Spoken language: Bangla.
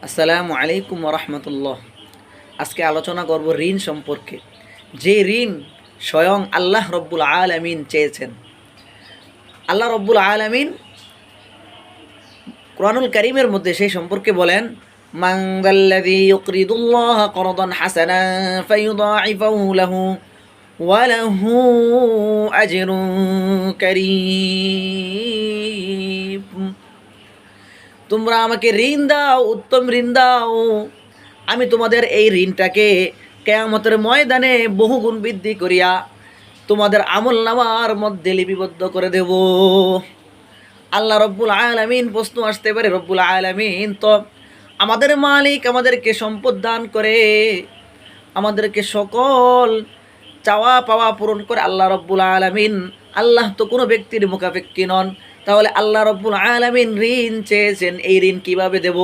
আসসালামু আলাইকুম রহমতুল্লাহ। আজকে আলোচনা করব ঋণ সম্পর্কে। যে ঋণ স্বয়ং আল্লাহ রব্বুল আলামিন চেয়েছেন। আল্লাহ রব্বুল আলামিন কুরআনুল কারীমের মধ্যে সেই সম্পর্কে বলেন, মান যাল্লাযী ইউকরিদুল্লাহ করদান হাসানান ফায়ুদাঈফাহু লাহু ওয়া লাহু আজরুন কারীম। তোমরা আমাকে ঋণ দাও, উত্তম ঋণ দাও, আমি তোমাদের এই ঋণটাকে কিয়ামতের ময়দানে বহুগুণ বৃদ্ধি করিয়া তোমাদের আমলনামার মধ্যে লিপিবদ্ধ করে দেব। আল্লাহ রব্বুল আলামিন, প্রশ্ন আসতে পারে, রব্বুল আলামিন তো আমাদের মালিক, আমাদেরকে সম্পদ দান করে, আমাদেরকে সকল চাওয়া পাওয়া পূরণ করে আল্লাহ রব্বুল আলামিন। আল্লাহ তো কোনো ব্যক্তির মুখাপেক্ষী নন, তাহলে আল্লাহ রব্বুল আলামিন ঋণ চেয়েছেন, এই ঋণ কিভাবে দেব?